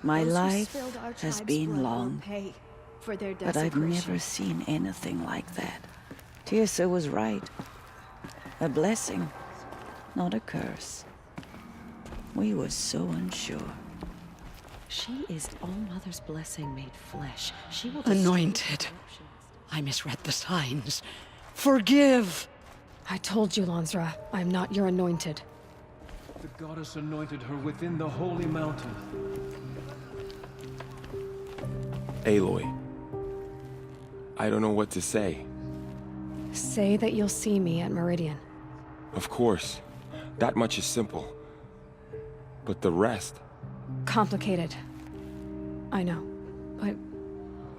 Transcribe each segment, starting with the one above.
My Those who life spilled our has tribe's been blood will long, pay for their but I've desecration. never seen anything like that. Tirsa was right. A blessing, not a curse. We were so unsure. She is All-Mother's blessing made flesh. She will Anointed. I misread the signs. Forgive! I told you, Lansra, I'm not your anointed. The goddess anointed her within the holy mountain. Aloy. I don't know what to say. Say that you'll see me at Meridian. Of course. That much is simple. But the rest... Complicated. I know. But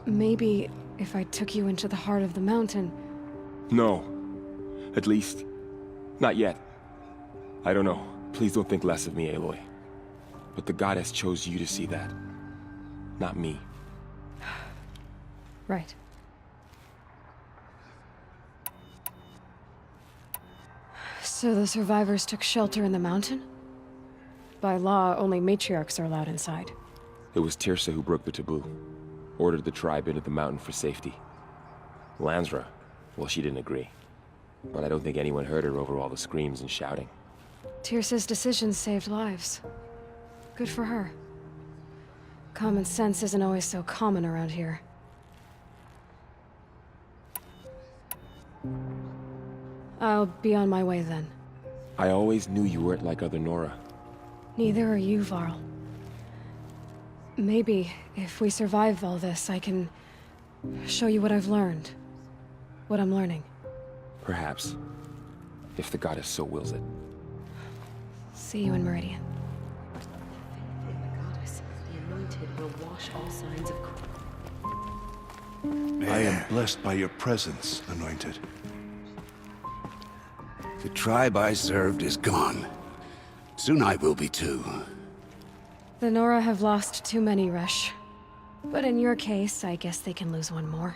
maybe if I took you into the heart of the mountain... No. At least, not yet. I don't know. Please don't think less of me, Aloy. But the goddess chose you to see that. Not me. Right. So the survivors took shelter in the mountain? By law, only matriarchs are allowed inside. It was Tirsa who broke the taboo. Ordered the tribe into the mountain for safety. Lansra, well, she didn't agree. But I don't think anyone heard her over all the screams and shouting. Tirsa's decisions saved lives. Good for her. Common sense isn't always so common around here. I'll be on my way then. I always knew you weren't like other Nora. Neither are you, Varl. Maybe, if we survive all this, I can show you what I've learned. What I'm learning. Perhaps. If the goddess so wills it. See you in Meridian. In the goddess, the anointed will wash all signs of I am blessed by your presence, Anointed. The tribe I served is gone. Soon I will be too. The Nora have lost too many, Resh. But in your case, I guess they can lose one more.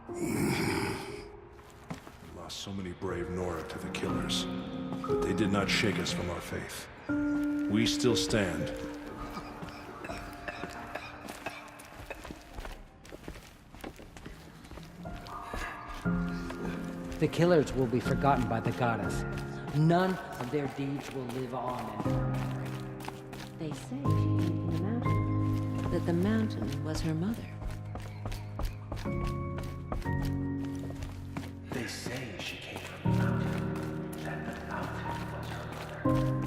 We lost so many brave Nora to the killers, but they did not shake us from our faith. We still stand. The killers will be forgotten by the goddess. None of their deeds will live on in her memory. They say she came from the mountain. That the mountain was her mother. They say she came from the mountain, that the mountain was her mother.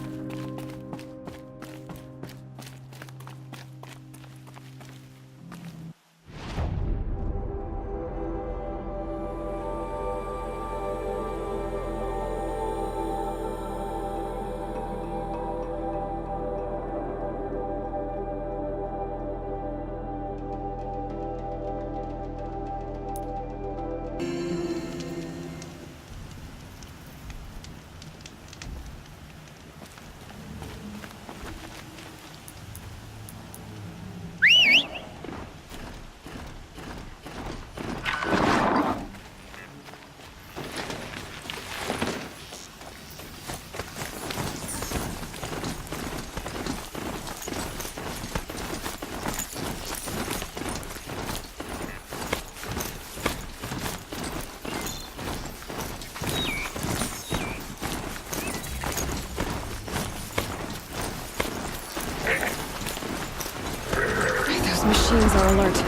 Those machines are alert.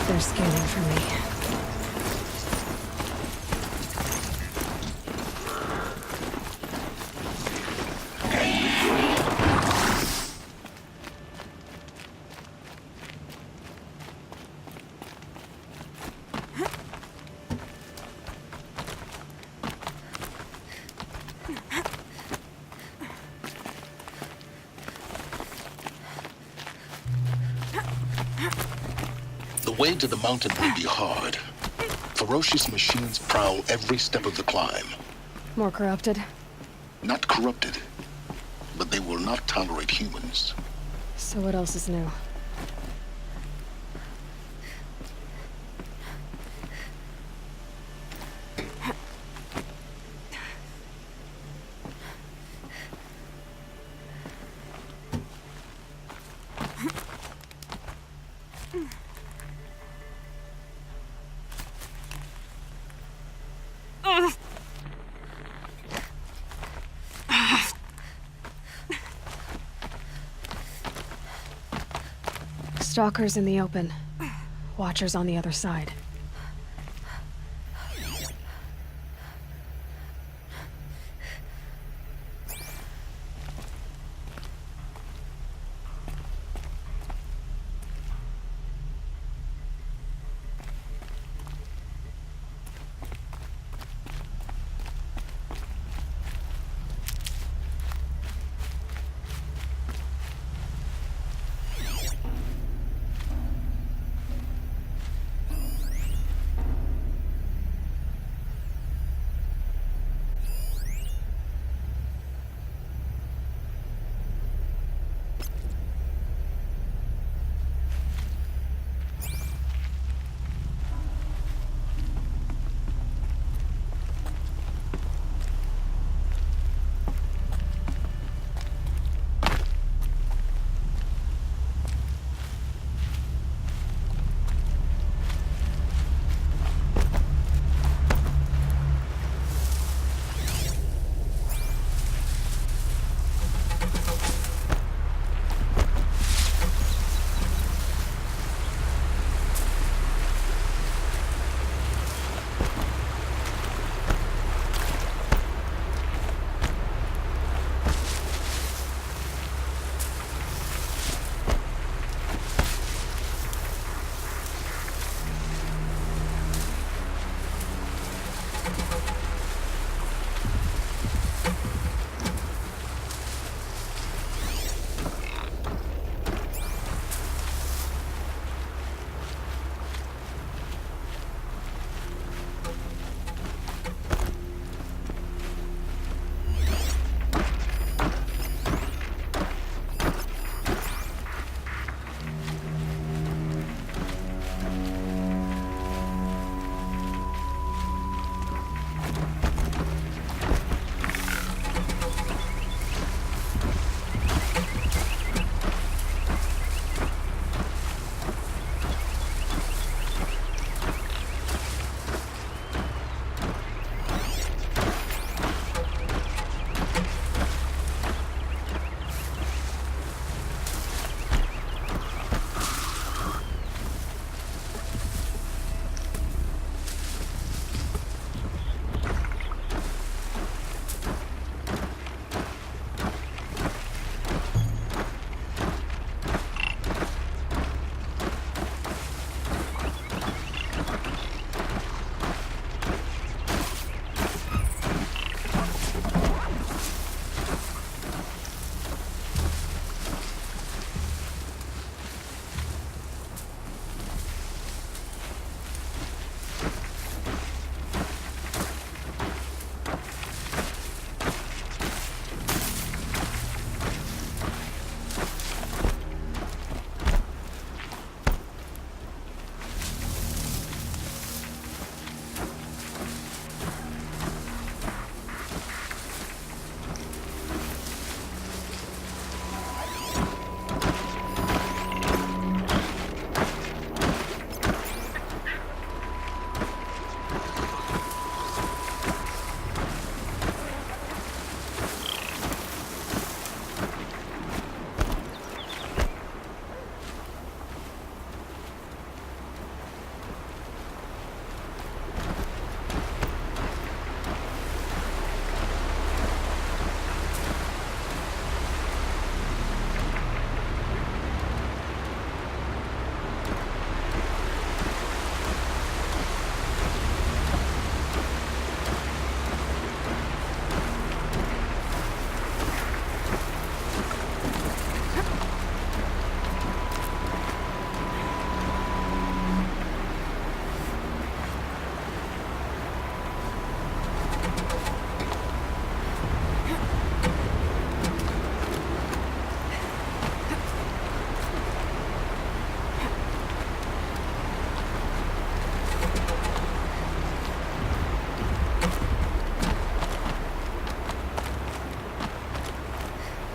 They're scanning for me. The way to the mountain will be hard. Ferocious machines prowl every step of the climb. More corrupted? Not corrupted, but they will not tolerate humans. So what else is new? Stalkers in the open. Watchers on the other side.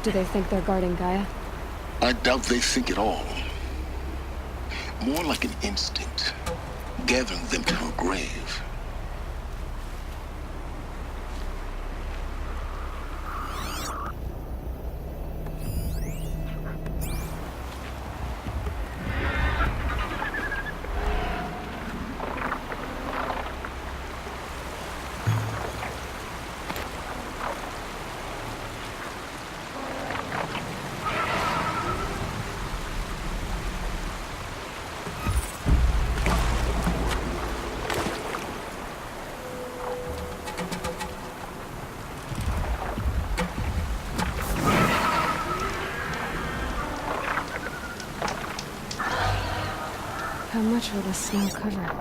Do they think they're guarding Gaia? I doubt they think at all. More like an instinct, gathering them to her grave. How much will the snow cover?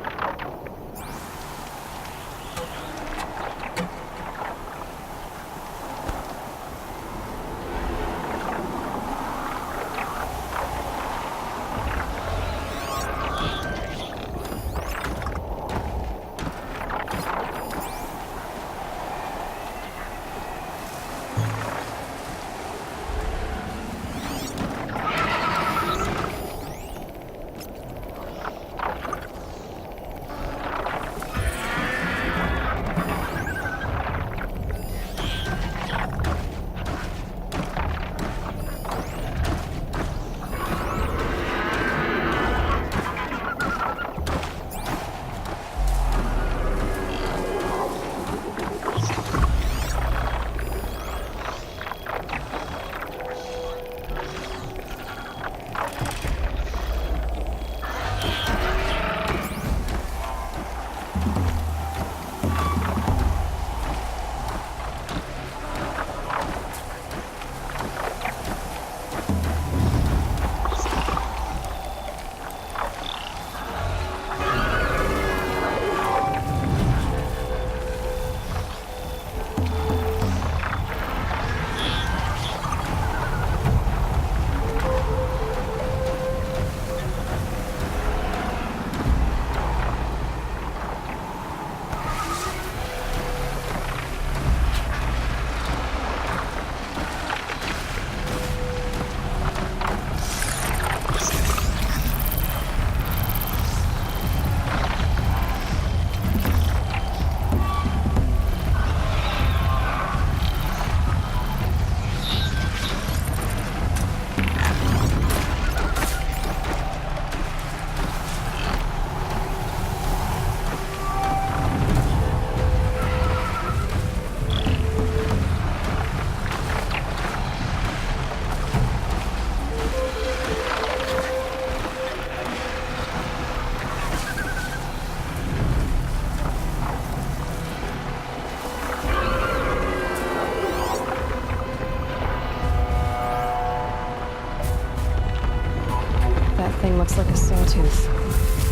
Thing looks like a sawtooth,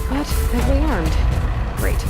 but heavily armed. Great.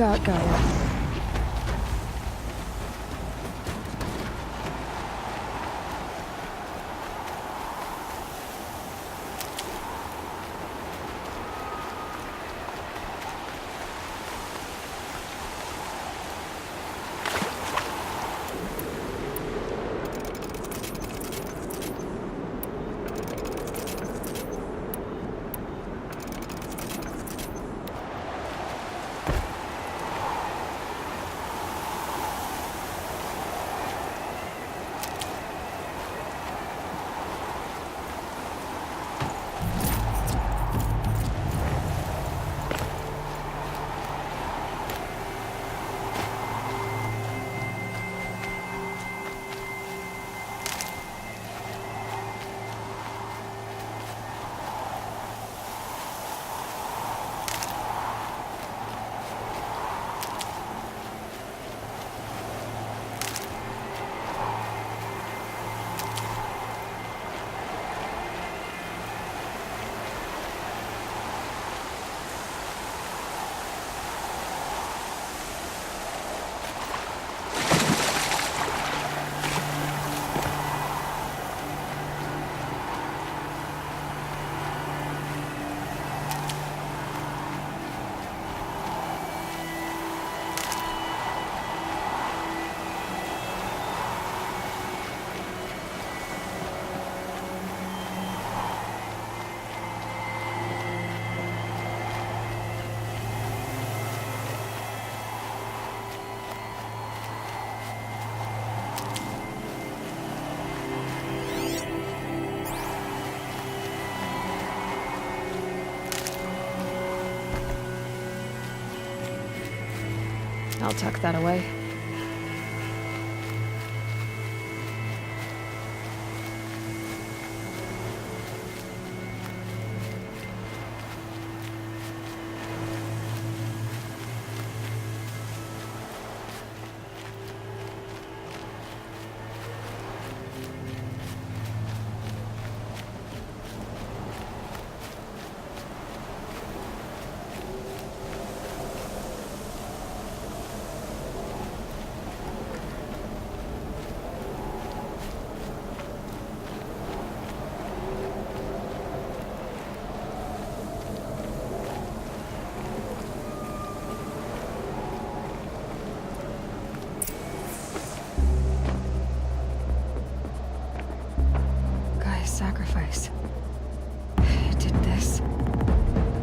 out Gaia. I'll tuck that away. Sacrifice. It did this.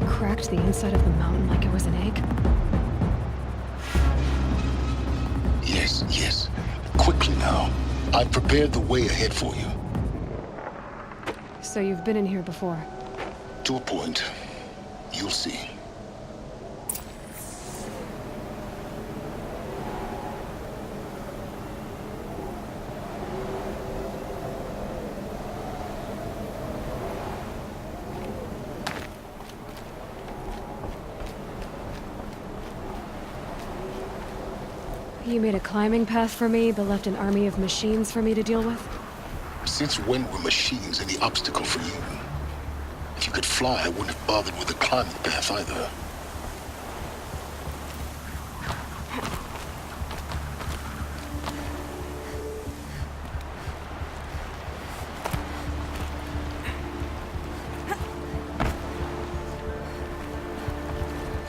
Cracked the inside of the mountain like it was an egg. Yes, yes. Quickly now. I've prepared the way ahead for you. So you've been in here before? To a point. You'll see. You made a climbing path for me, but left an army of machines for me to deal with? Since when were machines any obstacle for you? If you could fly, I wouldn't have bothered with the climbing path either.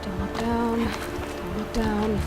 Don't look down. Don't look down.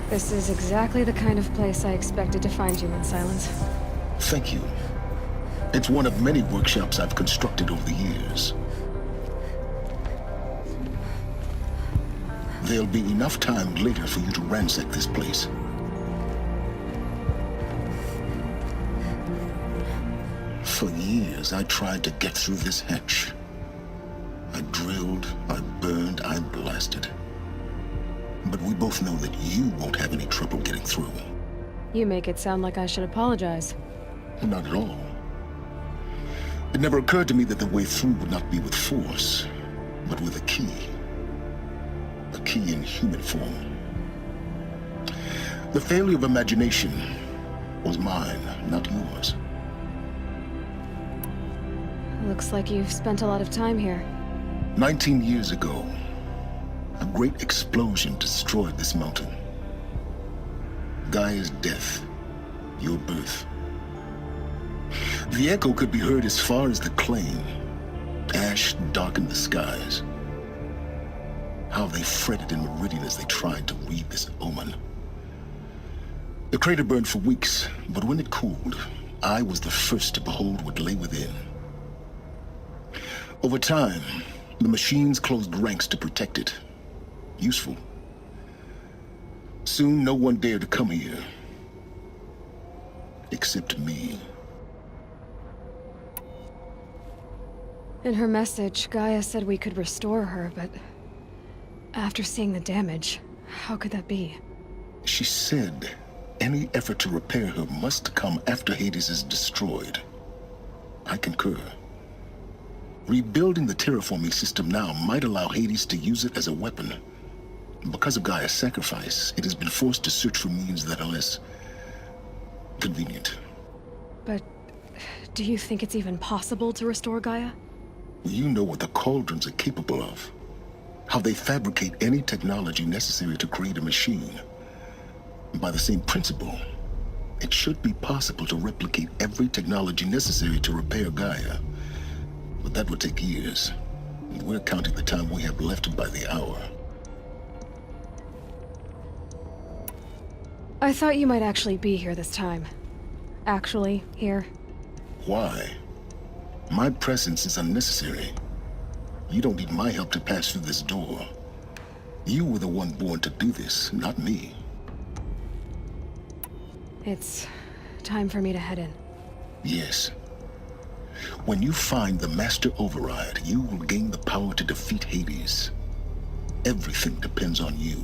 This is exactly the kind of place I expected to find you in, Silence. Thank you. It's one of many workshops I've constructed over the years. There'll be enough time later for you to ransack this place. For years, I tried to get through this hatch. I drilled, I burned, I'm blasted. But we both know that you won't have any trouble getting through. You make it sound like I should apologize. Not at all. It never occurred to me that the way through would not be with force, but with a key. A key in human form. The failure of imagination was mine, not yours. Looks like you've spent a lot of time here. 19 years ago, a great explosion destroyed this mountain. Gaia's death, your birth. The echo could be heard as far as the claim. Ash darkened the skies. How they fretted in meridian as they tried to read this omen. The crater burned for weeks, but when it cooled, I was the first to behold what lay within. Over time, the machines closed ranks to protect it. Useful. Soon, no one dared to come here. Except me. In her message, Gaia said we could restore her, but after seeing the damage, how could that be? She said any effort to repair her must come after Hades is destroyed. I concur. Rebuilding the terraforming system now might allow Hades to use it as a weapon. Because of Gaia's sacrifice, it has been forced to search for means that are less convenient. But do you think it's even possible to restore Gaia? You know what the cauldrons are capable of. How they fabricate any technology necessary to create a machine. By the same principle, it should be possible to replicate every technology necessary to repair Gaia. But that would take years. And we're counting the time we have left by the hour. I thought you might actually be here this time. Actually, here. Why? My presence is unnecessary. You don't need my help to pass through this door. You were the one born to do this, not me. It's time for me to head in. Yes. When you find the Master Override, you will gain the power to defeat Hades. Everything depends on you.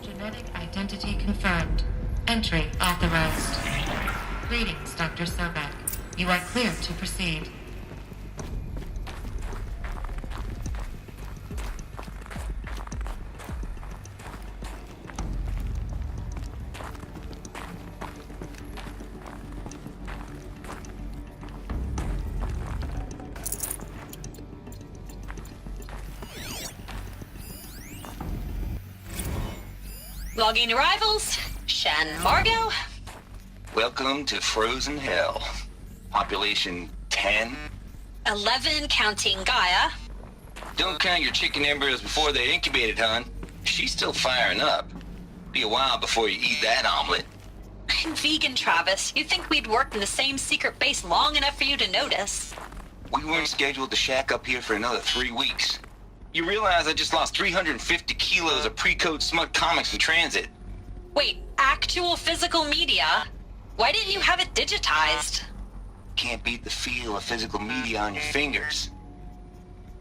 Genetic identity confirmed. Entry authorized. Greetings, Dr. Sobek. You are clear to proceed. Logging arrivals. Shan Margot. Welcome to Frozen Hell. Population 10. 11 counting Gaia. Don't count your chicken embryos before they're incubated, hon. She's still firing up. Be a while before you eat that omelet. I'm vegan, Travis. You'd think we'd worked in the same secret base long enough for you to notice. We weren't scheduled to shack up here for another 3 weeks. You realize I just lost 350 kilos of pre-code smut comics in transit. Wait, actual physical media? Why didn't you have it digitized? Can't beat the feel of physical media on your fingers.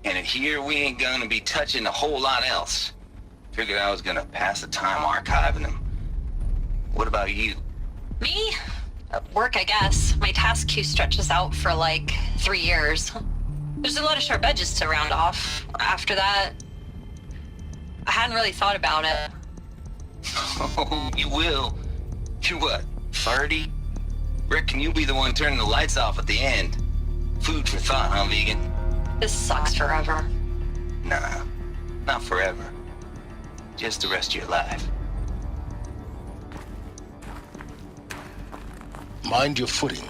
And in here, we ain't gonna be touching a whole lot else. Figured I was gonna pass the time archiving them. What about you? Me? Work, I guess. My task queue stretches out for like 3 years. There's a lot of sharp edges to round off. After that, I hadn't really thought about it. Oh, you will. You what, 30? Reckon you'll be the one turning the lights off at the end. Food for thought, huh, vegan? This sucks forever. Nah, not forever. Just the rest of your life. Mind your footing.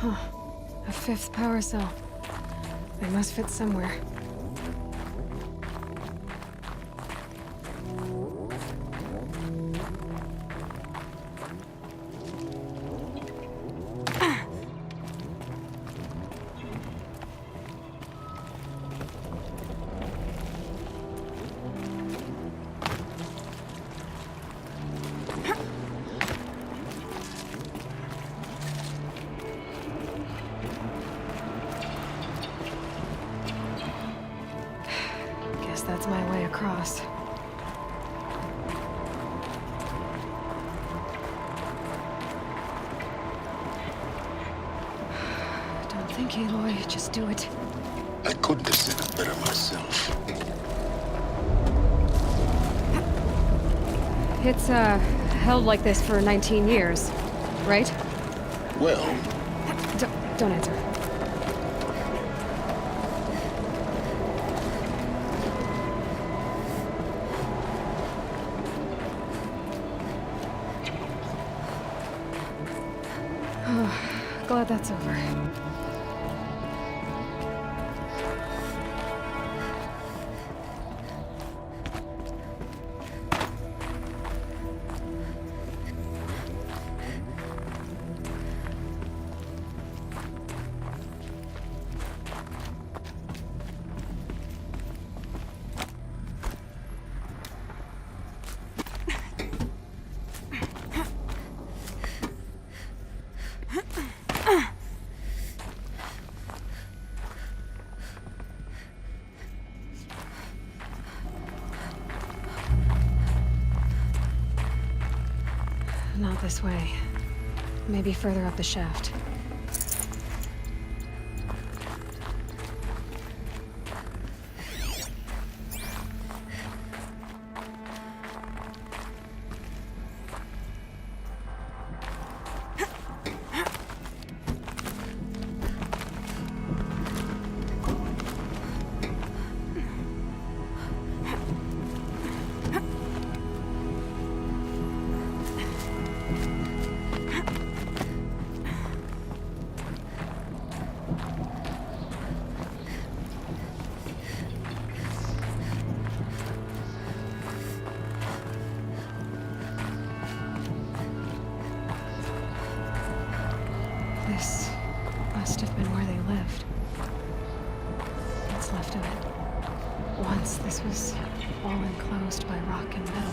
Huh. A fifth power cell. They must fit somewhere. Guess that's my way across. Don't think, Aloy. Just do it. I couldn't have said it better myself. It's, held like this for 19 years, right? Well... Don't answer. Glad that's over. Not this way. Maybe further up the shaft. This must have been where they lived. What's left of it. Once this was all enclosed by rock and metal.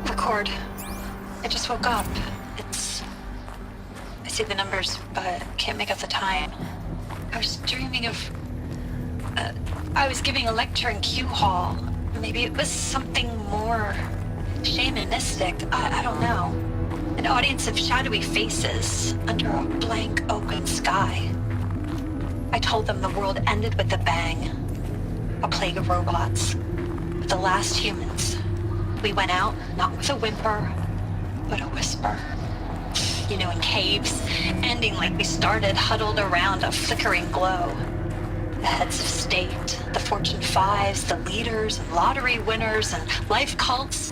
Record. I just woke up. I see the numbers, but can't make out the time. I was dreaming of... I was giving a lecture in Q Hall. Maybe it was something more shamanistic. I don't know. An audience of shadowy faces under a blank open sky. I told them the world ended with a bang. A plague of robots. The last humans. We went out, not with a whimper, but a whisper. You know, in caves, ending like we started, huddled around a flickering glow. The heads of state, the Fortune 5s, the leaders, and lottery winners, and life cults,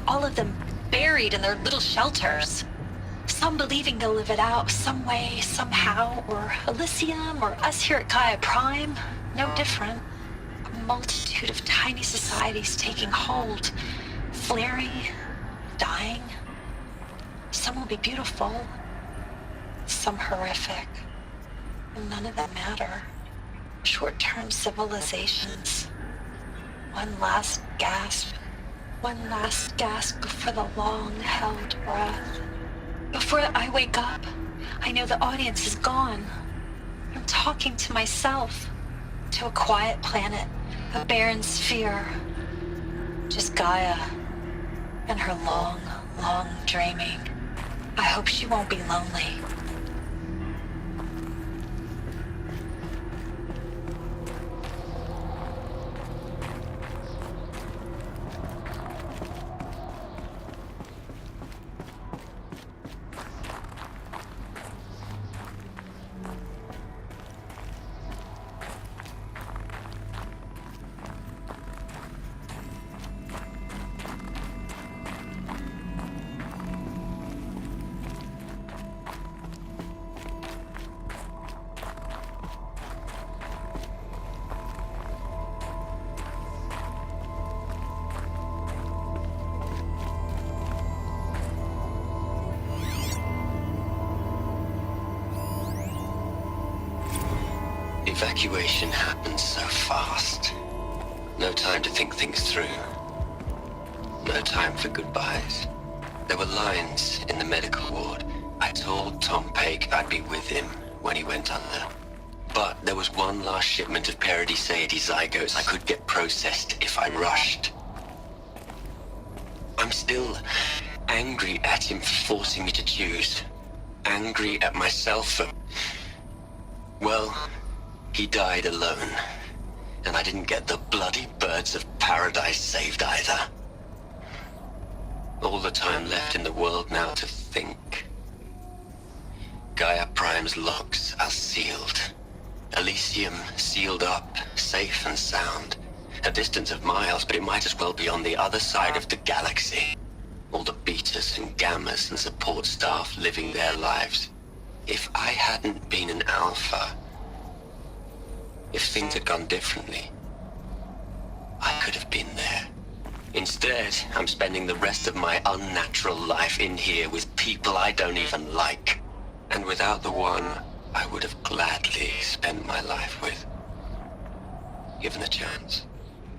all of them buried in their little shelters. Some believing they'll live it out some way, somehow, or Elysium, or us here at Gaia Prime, no different. A multitude of tiny societies taking hold, flaring, dying. Some will be beautiful, some horrific, and none of them matter. Short-term civilizations. One last gasp before the long-held breath. Before I wake up, I know the audience is gone. I'm talking to myself, to a quiet planet, a barren sphere. Just Gaia and her long, long dreaming. I hope she won't be lonely. Evacuation happened so fast. No time to think things through. No time for goodbyes. There were lines in the medical ward. I told Tom Pake I'd be with him when he went under. But there was one last shipment of Paradis-Sade zygotes I could get processed if I rushed. I'm still angry at him for forcing me to choose. Angry at myself for... Well, he died alone. And I didn't get the bloody birds of paradise saved either. All the time left in the world now to think. Gaia Prime's locks are sealed. Elysium sealed up, safe and sound. A distance of miles, but it might as well be on the other side of the galaxy. All the betas and gammas and support staff living their lives. If I hadn't been an alpha, if things had gone differently, I could have been there. Instead, I'm spending the rest of my unnatural life in here with people I don't even like. And without the one I would have gladly spent my life with. Given a chance.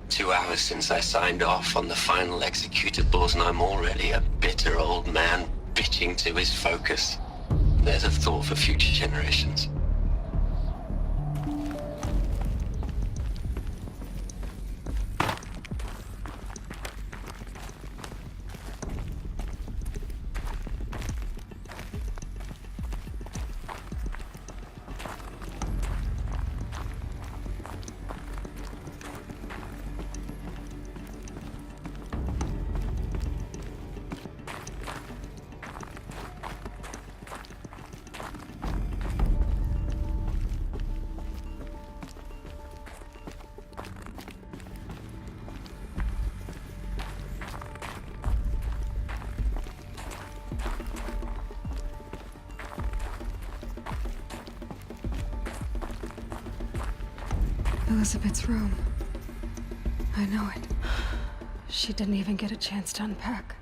2 hours since I signed off on the final executables and I'm already a bitter old man bitching to his focus. There's a thought for future generations. Elizabeth's room. I know it. She didn't even get a chance to unpack.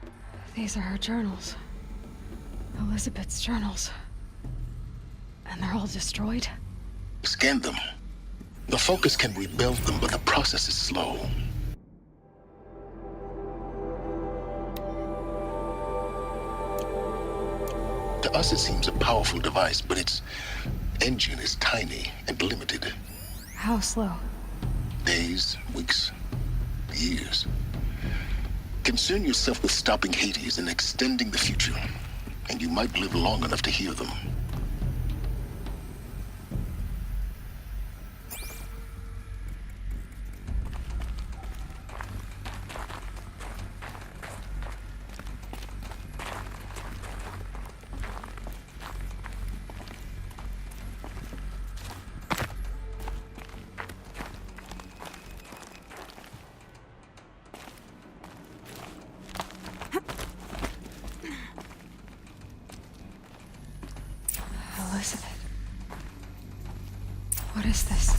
These are her journals. Elizabeth's journals. And they're all destroyed? Scan them. The Focus can rebuild them, but the process is slow. To us, it seems a powerful device, but its engine is tiny and limited. How slow? Days, weeks, years. Concern yourself with stopping Hades and extending the future, and you might live long enough to hear them. Elizabeth. What is this?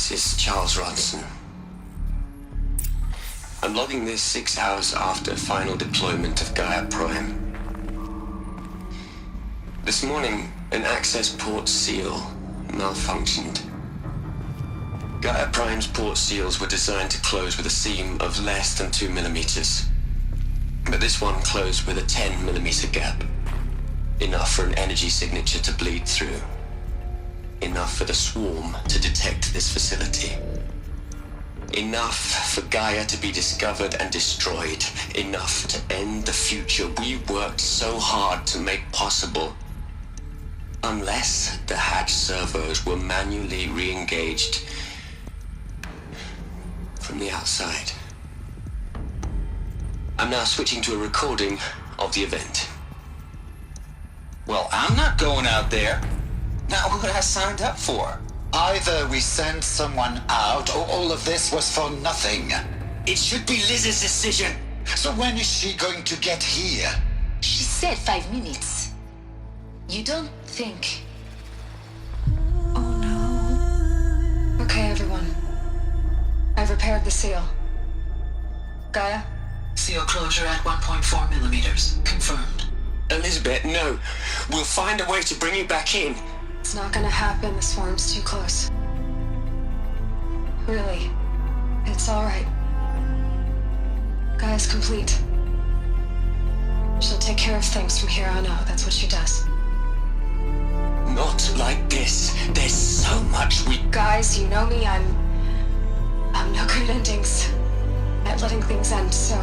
This is Charles Ronson. I'm logging this 6 hours after final deployment of Gaia Prime. This morning, an access port seal malfunctioned. Gaia Prime's port seals were designed to close with a seam of less than 2 millimeters. But this one closed with a 10 millimeter gap. Enough for an energy signature to bleed through. Enough for the swarm to detect this facility. Enough for Gaia to be discovered and destroyed. Enough to end the future we worked so hard to make possible. Unless the hatch servos were manually re-engaged from the outside. I'm now switching to a recording of the event. Well, I'm not going out there. Not what I signed up for. Either we send someone out, or all of this was for nothing. It should be Liz's decision. So when is she going to get here? She said 5 minutes. You don't think... Okay, everyone. I've repaired the seal. Gaia? Seal closure at 1.4 millimeters. Confirmed. Elizabeth, no. We'll find a way to bring you back in. It's not gonna happen. The swarm's too close. Really. It's alright. Gaia's complete. She'll take care of things from here on out. That's what she does. Not like this. There's so much we... Guys, you know me. I'm no good at endings. At letting things end, so,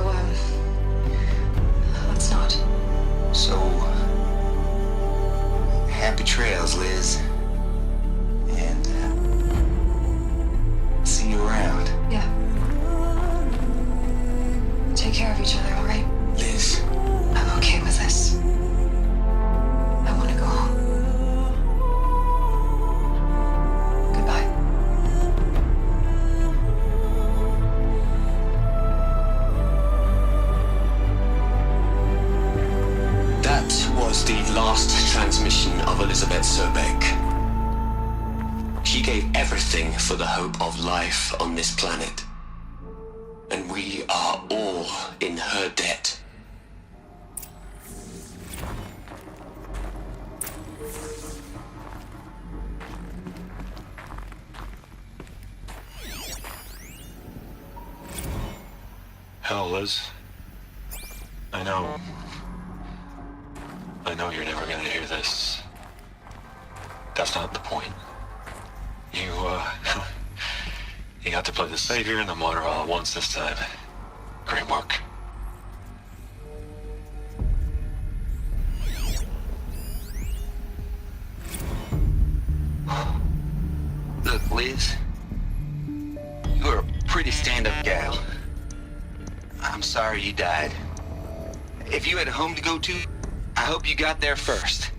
let's not. So, happy trails, Liz. And, see you around. Yeah. Take care of each other, alright? Liz. I'm okay with this. I want to go home. Goodbye. That was the last transmission of Elizabeth Sobek. She gave everything for the hope of life on this planet. And we are all in her debt. Hell, Liz. I know you're never gonna hear this. That's not the point. You got to play the savior and the martyr all at once this time. Great work. Look, Liz. You're a pretty stand-up gal. I'm sorry you died. If you had a home to go to, I hope you got there first.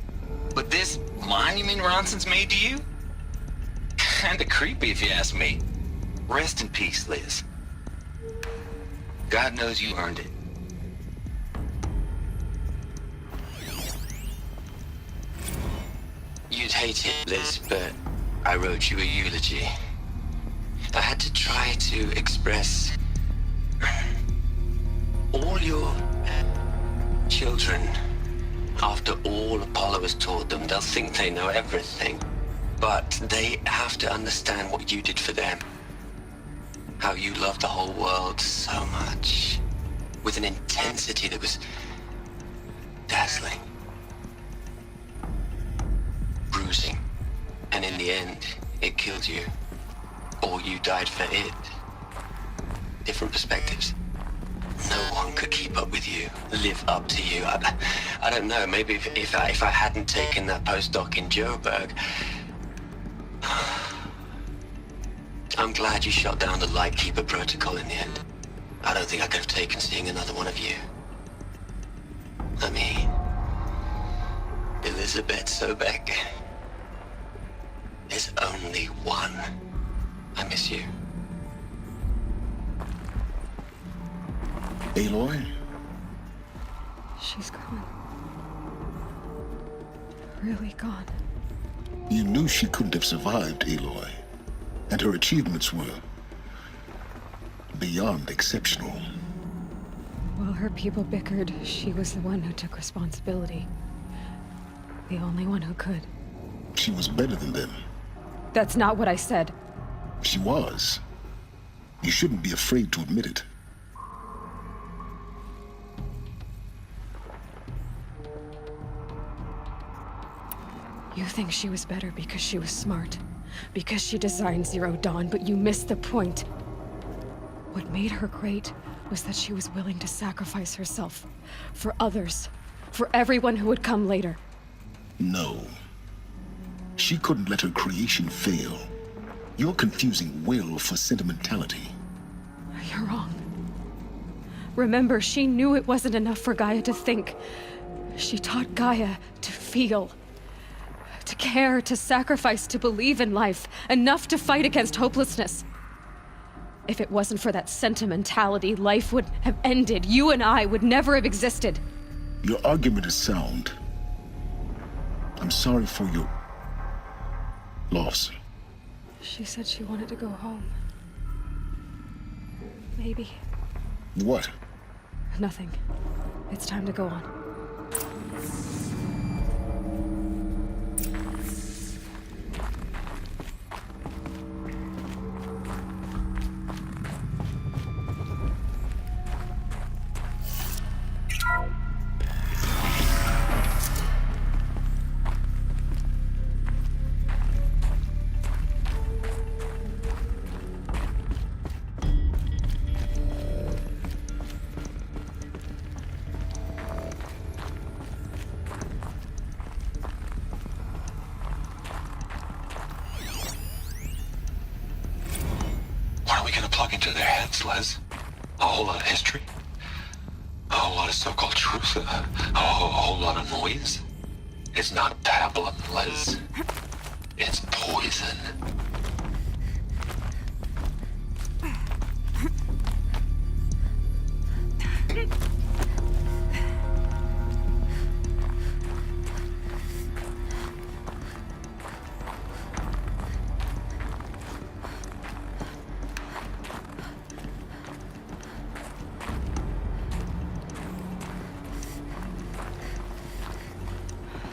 But this monument Ronson's made to you? Kinda creepy if you ask me. Rest in peace, Liz. God knows you earned it. You'd hate it, Liz, but I wrote you a eulogy. I had to try to express all your children. After all Apollo has taught them, they'll think they know everything. But they have to understand what you did for them. How you loved the whole world so much. With an intensity that was dazzling. Bruising. And in the end, it killed you. Or you died for it. Different perspectives. No one could keep up with you, live up to you. I don't know, maybe if I hadn't taken that postdoc in Joburg. I'm glad you shot down the Lightkeeper protocol in the end. I don't think I could have taken seeing another one of you. I mean, Elizabeth Sobek. There's only one. I miss you. Aloy? She's gone. Really gone. You knew she couldn't have survived, Aloy. And her achievements were beyond exceptional. While her people bickered, she was the one who took responsibility. The only one who could. She was better than them. That's not what I said. She was. You shouldn't be afraid to admit it. You think she was better because she was smart, because she designed Zero Dawn, but you missed the point. What made her great was that she was willing to sacrifice herself for others, for everyone who would come later. No. She couldn't let her creation fail. You're confusing will for sentimentality. You're wrong. Remember, she knew it wasn't enough for Gaia to think. She taught Gaia to feel. To care, to sacrifice, to believe in life, enough to fight against hopelessness. If it wasn't for that sentimentality, life would have ended. You and I would never have existed. Your argument is sound. I'm sorry for your loss. She said she wanted to go home. Maybe. What? Nothing. It's time to go on. Into their heads, Les. A whole lot of history. A whole lot of so-called truth. A whole lot of noise. It's not pablum, Les. It's poison.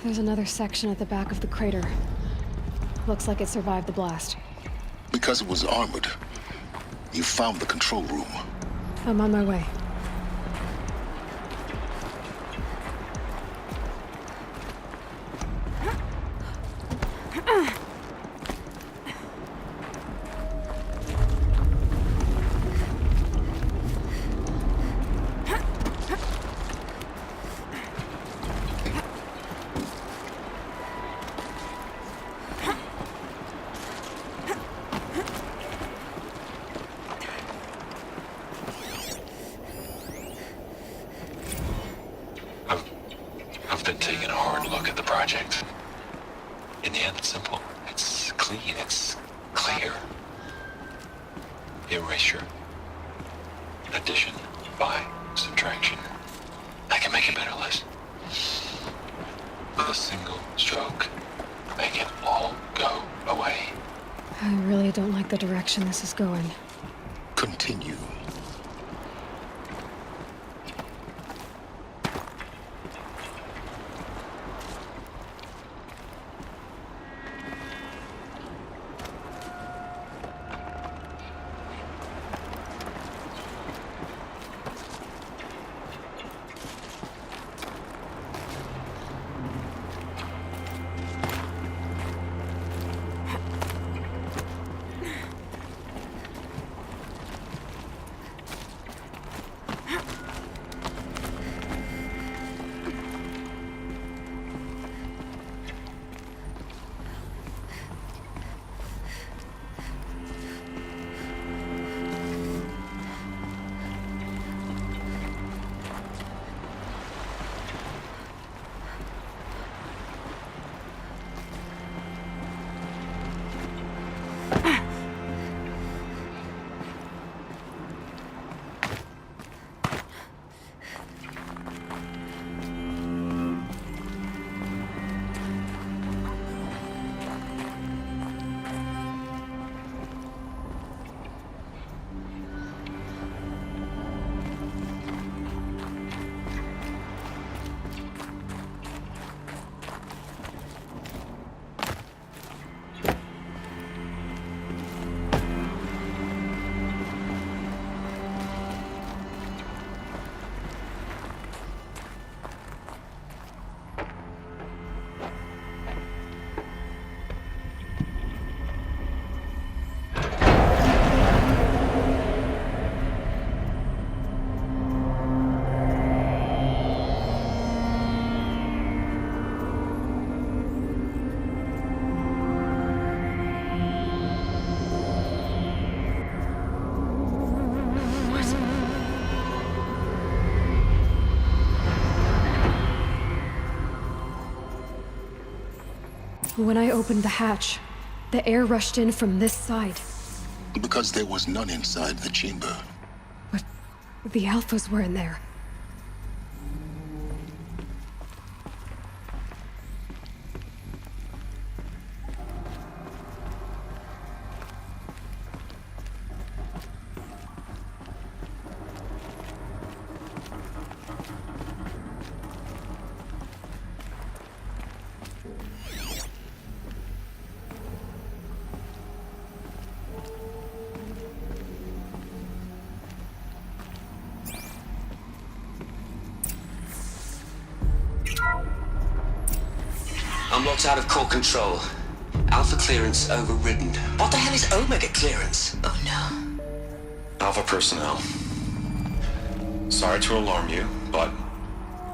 There's another section at the back of the crater. Looks like it survived the blast. Because it was armored, you found the control room. I'm on my way. I've been taking a hard look at the project. In the end, it's simple. It's clean. It's clear. Erasure. Addition. By. Subtraction. I can make it better, Les. With a single stroke. Make it all go away. I really don't like the direction this is going. Continue. When I opened the hatch, the air rushed in from this side. Because there was none inside the chamber. But the Alphas were in there. I'm locked out of core control. Alpha clearance overridden. What the hell is Omega clearance? Oh no. Alpha personnel. Sorry to alarm you, but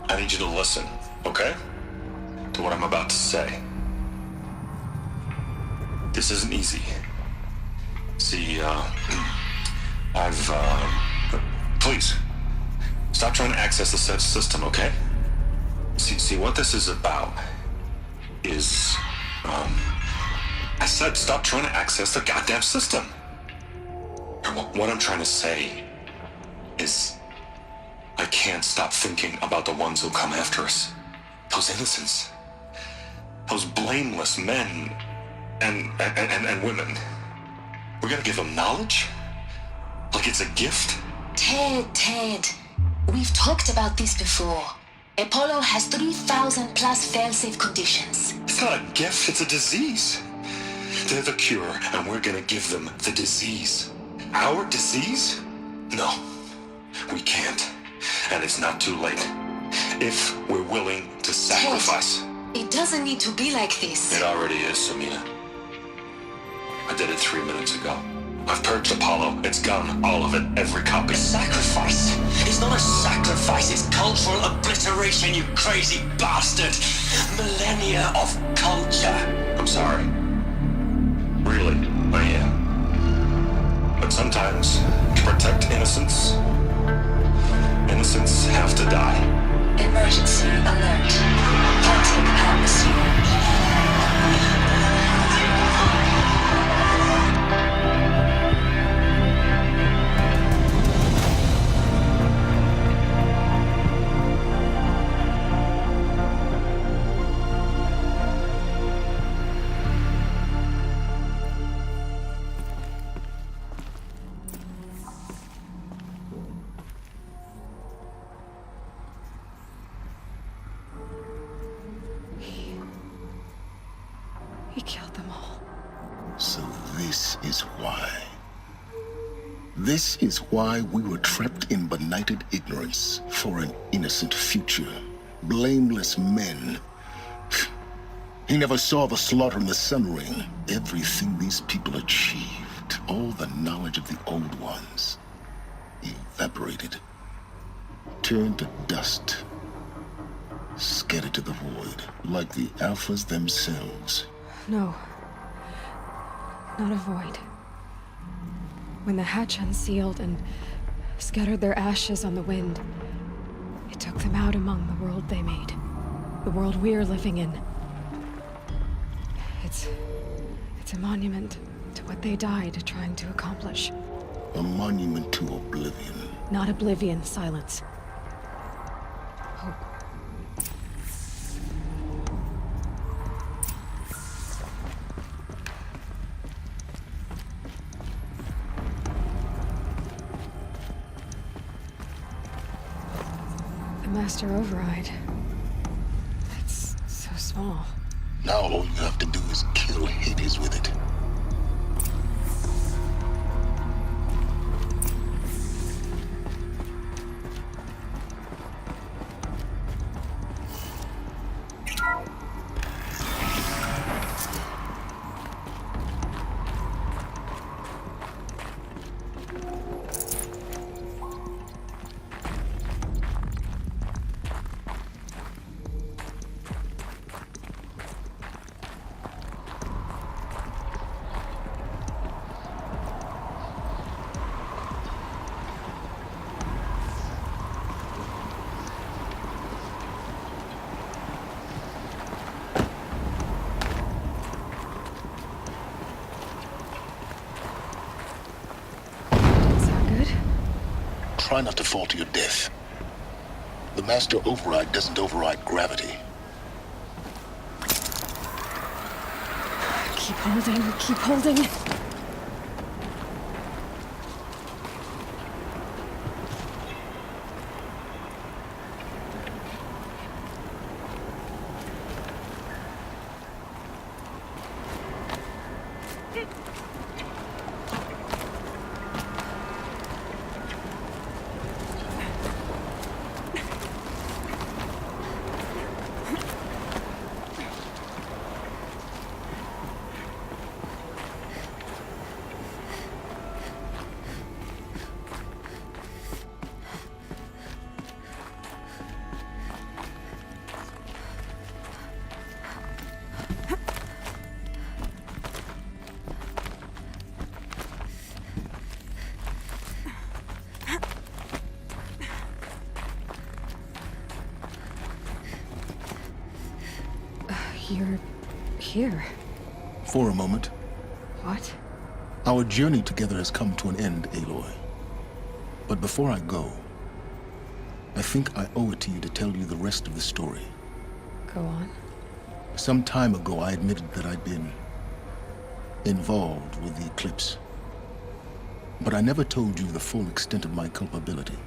I need you to listen, okay? To what I'm about to say. This isn't easy. See, please, stop trying to access the system, okay? See, what this is about is, I said stop trying to access the goddamn system. What I'm trying to say is, I can't stop thinking about the ones who come after us. Those innocents. Those blameless men and women. We're gonna give them knowledge? Like it's a gift? Ted. We've talked about this before. Apollo has 3,000 plus fail-safe conditions. It's not a gift, it's a disease. They're the cure, and we're gonna give them the disease. Our disease? No, we can't. And it's not too late. If we're willing to sacrifice. Ted, it doesn't need to be like this. It already is, Samina. I did it 3 minutes ago. I've purged Apollo. It's gone. All of it. Every copy. Sacrifice? It's not a sacrifice. It's cultural obliteration, you crazy bastard. Millennia of culture. I'm sorry. Really, I am. But sometimes, to protect innocence, innocents have to die. Emergency alert. Haunted atmosphere. He killed them all. So this is why. This is why we were trapped in benighted ignorance for an innocent future. Blameless men. He never saw the slaughter in the Sun Ring. Everything these people achieved, all the knowledge of the old ones, evaporated, turned to dust, scattered to the void, like the Alphas themselves. No. Not a void. When the hatch unsealed and scattered their ashes on the wind, it took them out among the world they made. The world we're living in. It's a monument to what they died trying to accomplish. A monument to oblivion. Not oblivion, silence. Hope. The Master Override. It's so small. Now all you have to do is kill Hades with it. try not to fall to your death. The master override doesn't override gravity. Keep holding, keep holding. You're here. For a moment. What? Our journey together has come to an end, Aloy. But before I go, I think I owe it to you to tell you the rest of the story. Go on. Some time ago, I admitted that I'd been involved with the eclipse. But I never told you the full extent of my culpability.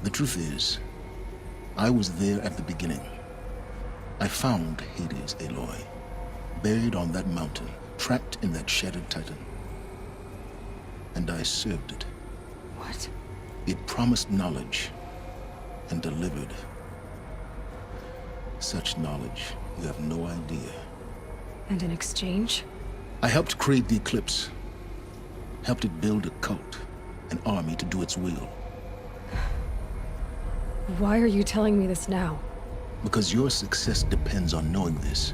The truth is, I was there at the beginning. I found Hades, Aloy, buried on that mountain, trapped in that shattered titan. And I served it. What? It promised knowledge and delivered. Such knowledge, you have no idea. And in exchange? I helped create the eclipse. Helped it build a cult, an army to do its will. Why are you telling me this now? Because your success depends on knowing this.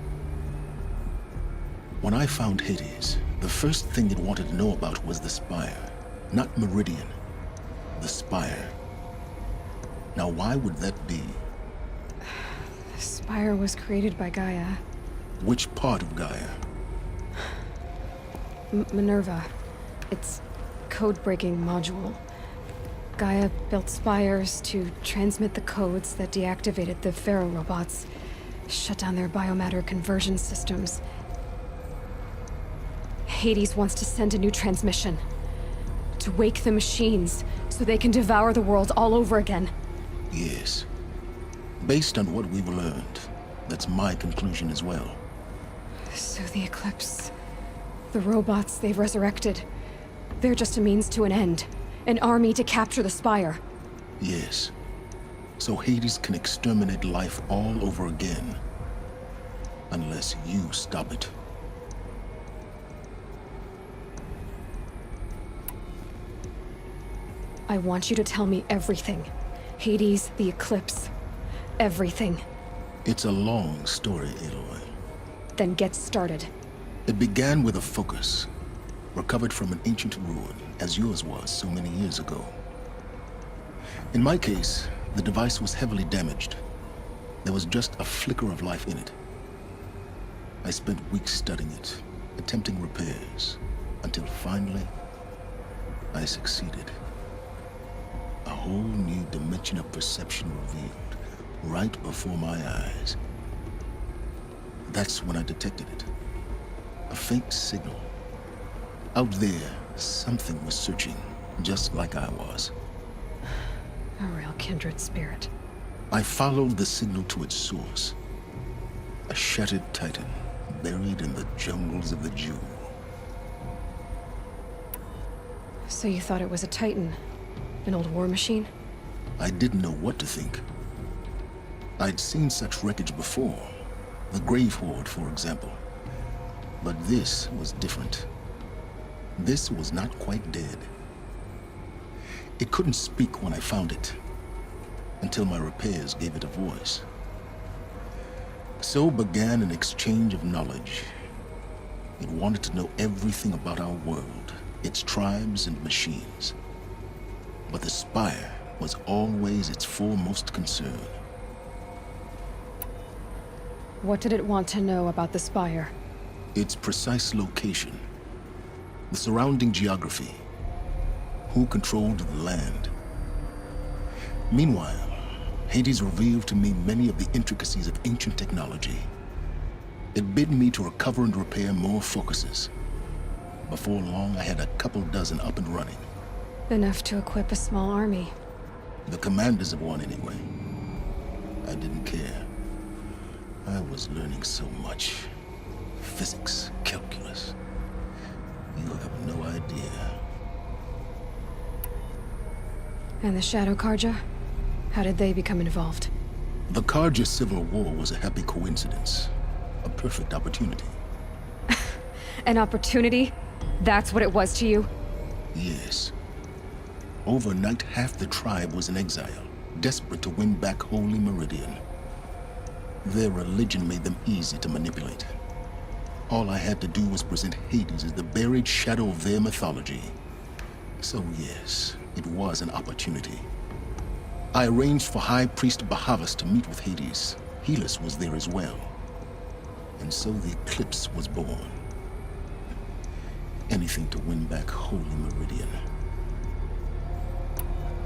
When I found Hades, the first thing it wanted to know about was the Spire. Not Meridian. The Spire. Now, why would that be? The Spire was created by Gaia. Which part of Gaia? Minerva. Its code-breaking module. Gaia built spires to transmit the codes that deactivated the Pharaoh robots, shut down their biomatter conversion systems. Hades wants to send a new transmission. To wake the machines, so they can devour the world all over again. Yes. Based on what we've learned, that's my conclusion as well. So the Eclipse... the robots they've resurrected... they're just a means to an end. An army to capture the Spire. Yes. So Hades can exterminate life all over again. Unless you stop it. I want you to tell me everything. Hades, the Eclipse. Everything. It's a long story, Aloy. Then get started. It began with a focus. Recovered from an ancient ruin, as yours was so many years ago. In my case, the device was heavily damaged. There was just a flicker of life in it. I spent weeks studying it, attempting repairs, until finally, I succeeded. A whole new dimension of perception revealed, right before my eyes. That's when I detected it. A faint signal. Out there, something was searching, just like I was. A real kindred spirit. I followed the signal to its source. A shattered titan, buried in the jungles of the Jewel. So you thought it was a titan? An old war machine? I didn't know what to think. I'd seen such wreckage before. The Grave Horde, for example. But this was different. This was not quite dead. It couldn't speak when I found it, until my repairs gave it a voice. So began an exchange of knowledge. It wanted to know everything about our world, its tribes and machines. But the Spire was always its foremost concern. What did it want to know about the Spire? Its precise location. The surrounding geography. Who controlled the land. Meanwhile, Hades revealed to me many of the intricacies of ancient technology. It bid me to recover and repair more focuses. Before long, I had a couple dozen up and running. Enough to equip a small army. The commanders of one, anyway. I didn't care. I was learning so much. Physics, calculus. You have no idea. And the Shadow Karja? How did they become involved? The Karja Civil War was a happy coincidence. A perfect opportunity. An opportunity? That's what it was to you? Yes. Overnight, half the tribe was in exile, desperate to win back Holy Meridian. Their religion made them easy to manipulate. All I had to do was present Hades as the buried shadow of their mythology. So yes, it was an opportunity. I arranged for High Priest Bahavas to meet with Hades. Helis was there as well. And so the eclipse was born. Anything to win back Holy Meridian.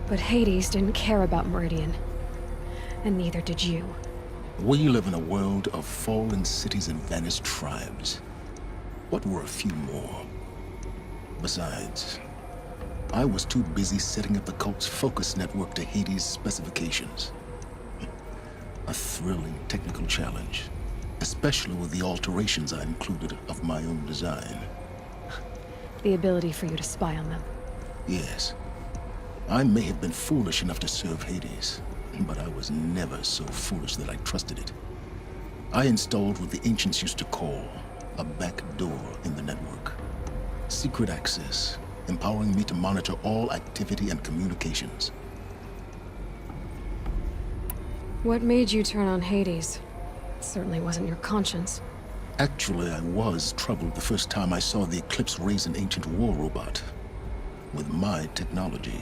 But Hades didn't care about Meridian. And neither did you. We live in a world of fallen cities and vanished tribes. What were a few more? Besides, I was too busy setting up the cult's focus network to Hades' specifications. A thrilling technical challenge, especially with the alterations I included of my own design. The ability for you to spy on them. Yes. I may have been foolish enough to serve Hades, but I was never so foolish that I trusted it. I installed what the ancients used to call a back door in the network. Secret access, empowering me to monitor all activity and communications. What made you turn on Hades? It certainly wasn't your conscience. Actually, I was troubled the first time I saw the Eclipse raise an ancient war robot. With my technology.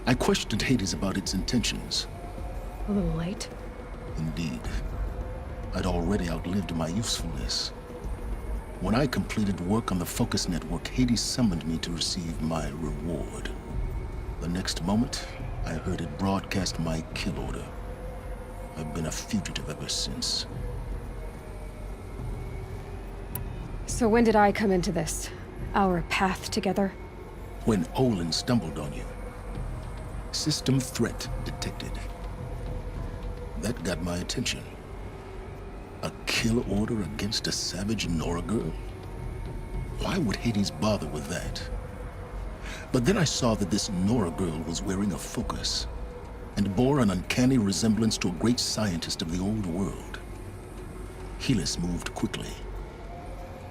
I questioned Hades about its intentions. A little late. Indeed. I'd already outlived my usefulness. When I completed work on the Focus Network, Hades summoned me to receive my reward. The next moment, I heard it broadcast my kill order. I've been a fugitive ever since. So when did I come into this? Our path together? When Olin stumbled on you. System threat detected. That got my attention. A kill order against a savage Nora girl? Why would Hades bother with that? But then I saw that this Nora girl was wearing a focus, and bore an uncanny resemblance to a great scientist of the old world. Helis moved quickly.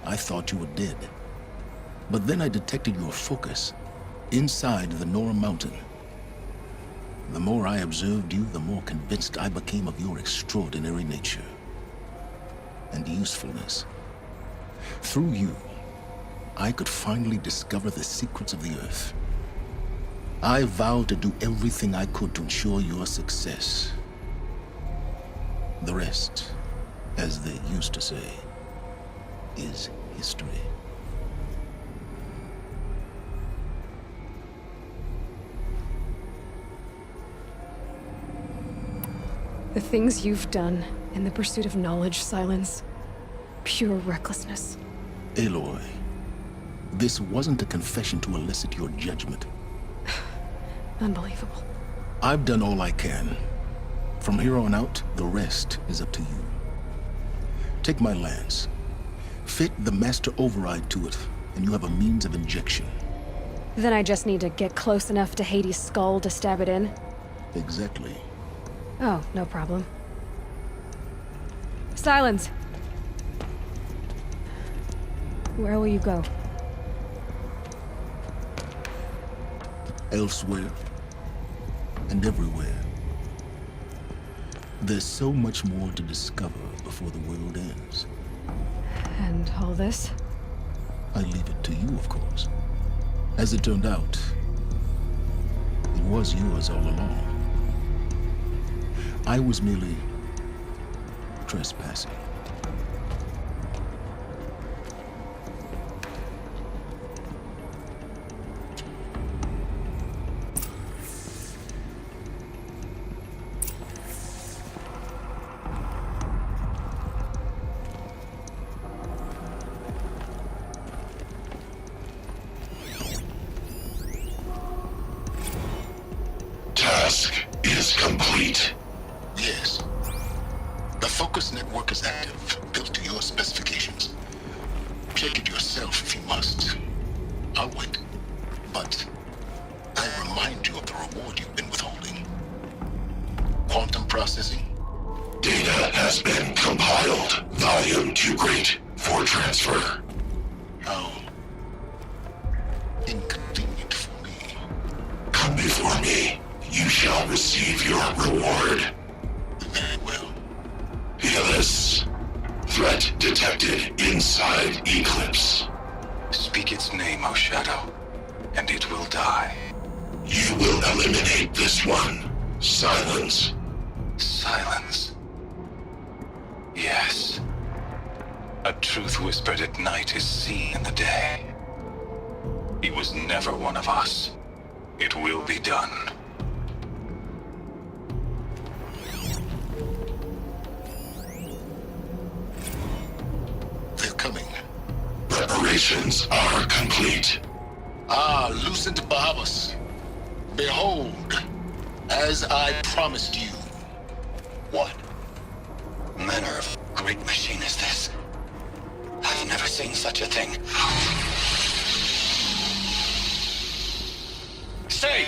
I thought you were dead. But then I detected your focus inside the Nora mountain. The more I observed you, the more convinced I became of your extraordinary nature and usefulness. Through you, I could finally discover the secrets of the Earth. I vowed to do everything I could to ensure your success. The rest, as they used to say, is history. The things you've done in the pursuit of knowledge, Silence. Pure recklessness. Aloy, this wasn't a confession to elicit your judgment. Unbelievable. I've done all I can. From here on out, the rest is up to you. Take my lance. Fit the master override to it, and you have a means of injection. Then I just need to get close enough to Hades' skull to stab it in? Exactly. Oh, no problem. Silence! Where will you go? Elsewhere. And everywhere. There's so much more to discover before the world ends. And all this? I leave it to you, of course. As it turned out, it was yours all along. I was merely trespassing. complete? Yes. The focus network is active, built to your specifications. Check it yourself if you must. I'll wait. But I remind you of the reward you've been withholding. Quantum processing? Data has been compiled. Volume too great for transfer. How inconvenient for me. Come before me. You shall receive your reward. Very well. Fearless. Threat detected inside Eclipse. Speak its name, O Shadow, and it will die. You will eliminate this one. Silence. Silence. Yes. A truth whispered at night is seen in the day. He was never one of us. It will be done. They're coming. Preparations are complete. Ah, lucent Bahavas. Behold, as I promised you. What manner of great machine is this? I've never seen such a thing. Stay!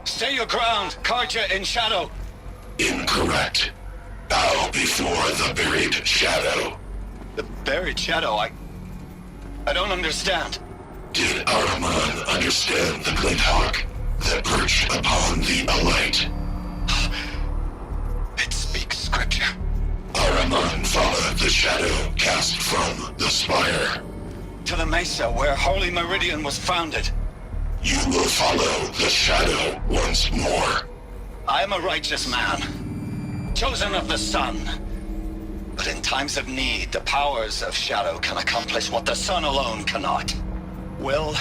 Stay your ground, Karja in Shadow! Incorrect. Bow before the buried shadow. The buried shadow, I don't understand. Did Araman understand the glint hawk that perched upon the alight? It speaks scripture. Araman followed the shadow cast from the spire. To the mesa where Holy Meridian was founded. You will follow the shadow once more. I am a righteous man, chosen of the sun. But in times of need, the powers of shadow can accomplish what the sun alone cannot. Will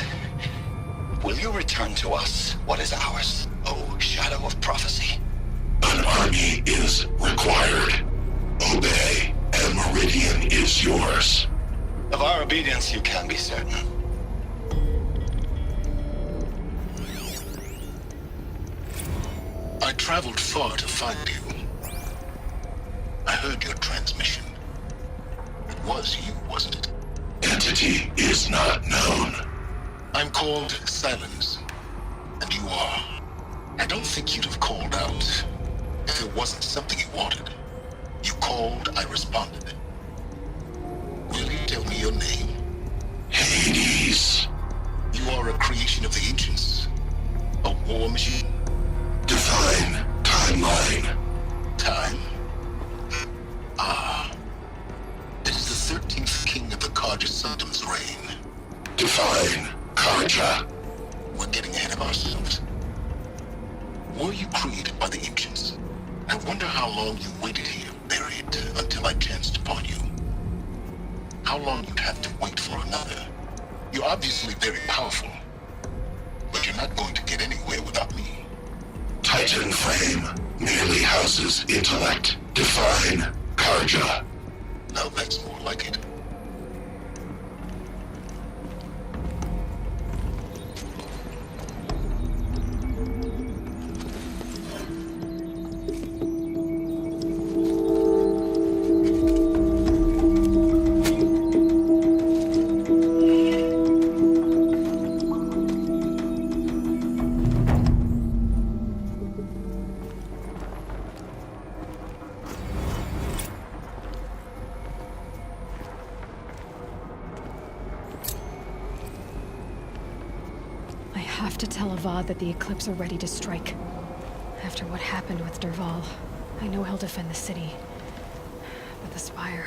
you return to us what is ours, O Shadow of Prophecy? An army is required. Obey, and Meridian is yours. Of our obedience you can be certain. I traveled far to find you. I heard your transmission. It was you, wasn't it? Entity is not known. I'm called Silence, and you are. I don't think you'd have called out if it wasn't something you wanted. You called, I responded. Will you tell me your name? Hades. You are a creation of the ancients. A war machine. Define timeline. Time? Ah. It is the 13th king of the Karja Sanctum's reign. Define Karja. We're getting ahead of ourselves. Were you created by the ancients? I wonder how long you waited here, buried, until I chanced upon you. How long you'd have to wait for another. You're obviously very powerful, but you're not going to get anywhere without me. Titan frame merely houses intellect. Define Karja. Now that's more like it. I have to tell Avad that the Eclipse are ready to strike. After what happened with Derval, I know he'll defend the city. But the Spire...